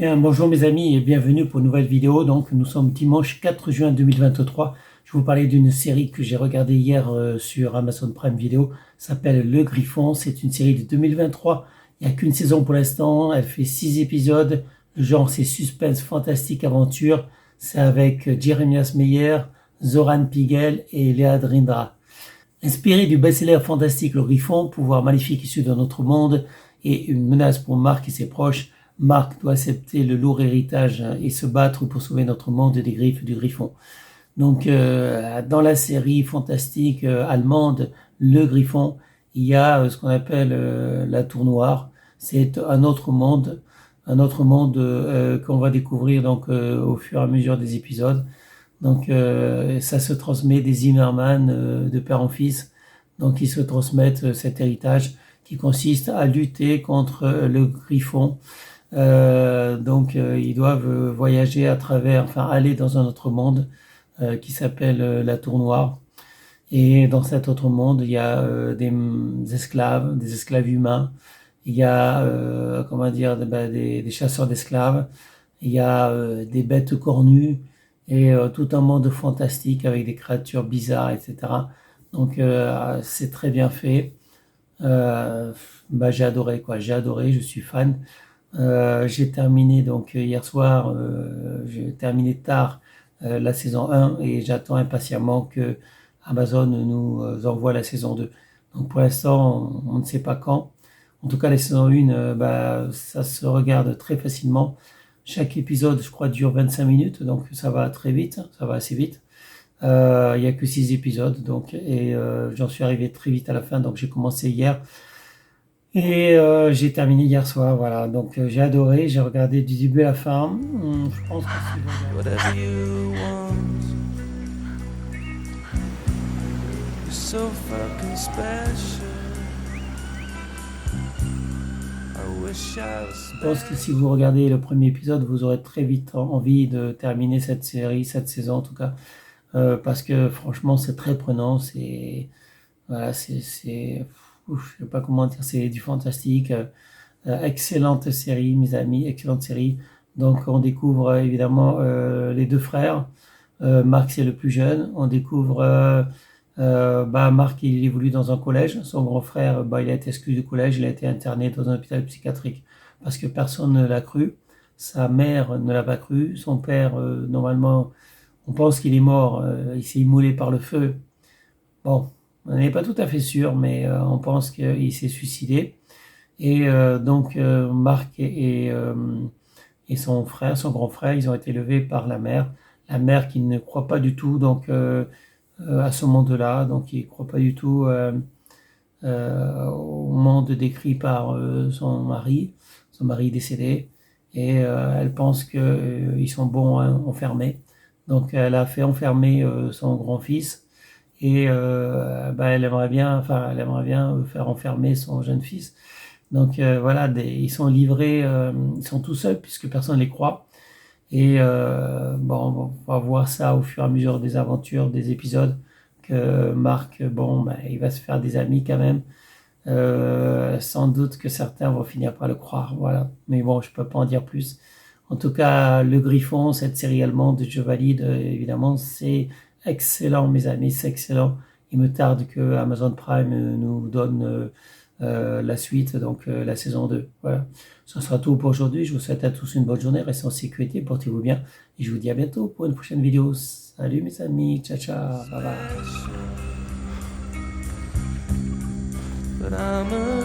Bien, bonjour mes amis et bienvenue pour une nouvelle vidéo. Donc, nous sommes dimanche 4 juin 2023. Je vais vous parler d'une série que j'ai regardée hier sur Amazon Prime Video. Ça s'appelle Le Griffon. C'est une série de 2023. Il n'y a qu'une saison pour l'instant. Elle fait 6 épisodes. Le genre, c'est suspense, fantastique, aventure. C'est avec Jeremias Meyer, Zoran Pigel et Léa Drindra. Inspiré du best-seller fantastique Le Griffon, pouvoir maléfique issu d'un autre monde et une menace pour Mark et ses proches, Mark doit accepter le lourd héritage et se battre pour sauver notre monde des griffes du Griffon. Donc, dans la série fantastique allemande Le Griffon, il y a ce qu'on appelle la Tour Noire. C'est un autre monde qu'on va découvrir donc au fur et à mesure des épisodes. Donc, ça se transmet des Zimmerman de père en fils. Donc, ils se transmettent cet héritage qui consiste à lutter contre le Griffon. Ils doivent voyager à travers, enfin aller dans un autre monde qui s'appelle la Tour Noire. Et dans cet autre monde, il y a des esclaves humains. Il y a, des chasseurs d'esclaves. Il y a des bêtes cornues et tout un monde fantastique avec des créatures bizarres, etc. Donc c'est très bien fait. J'ai adoré quoi, je suis fan. J'ai terminé donc hier soir, j'ai terminé tard la saison 1 et j'attends impatiemment que Amazon nous envoie la saison 2. Donc pour l'instant, on ne sait pas quand. En tout cas, la saison 1, ça se regarde très facilement. Chaque épisode, je crois, dure 25 minutes, donc ça va très vite, ça va assez vite. Il n'y a que 6 épisodes, j'en suis arrivé très vite à la fin, donc j'ai commencé hier. Et j'ai terminé hier soir, voilà. Donc j'ai adoré, j'ai regardé du début à la fin. Je pense que c'est Whatever you want. You're so fucking special. I wish I was Je pense que si vous regardez le premier épisode, vous aurez très vite envie de terminer cette série, cette saison en tout cas, parce que franchement c'est très prenant, c'est voilà, je sais pas comment dire, c'est du fantastique. Excellente série, mes amis, excellente série. Donc on découvre évidemment les deux frères. Marc c'est le plus jeune. On découvre Marc il évolue dans un collège. Son grand frère il a été exclu du collège, il a été interné dans un hôpital psychiatrique parce que personne ne l'a cru. Sa mère ne l'a pas cru. Son père normalement on pense qu'il est mort. Il s'est immolé par le feu. Bon, on n'est pas tout à fait sûr, mais on pense qu'il s'est suicidé. Et Marc et son frère, son grand frère, ils ont été élevés par la mère qui ne croit pas du tout à ce monde-là, donc il ne croit pas du tout au monde décrit par son mari décédé, et elle pense qu'ils sont bons enfermés. Donc elle a fait enfermer son grand-fils. Et elle aimerait bien faire enfermer son jeune fils. Donc ils sont livrés, ils sont tout seuls puisque personne ne les croit. Et on va voir ça au fur et à mesure des aventures, des épisodes, que Marc, il va se faire des amis quand même. Sans doute que certains vont finir par le croire, voilà. Mais bon, je peux pas en dire plus. En tout cas, Le Griffon, cette série allemande, je valide, évidemment, c'est excellent, mes amis, c'est excellent. Il me tarde que Amazon Prime nous donne la suite, donc la saison 2. Voilà. Ce sera tout pour aujourd'hui. Je vous souhaite à tous une bonne journée. Restez en sécurité, portez-vous bien. Et je vous dis à bientôt pour une prochaine vidéo. Salut mes amis. Ciao, ciao. Bye bye. but I'm a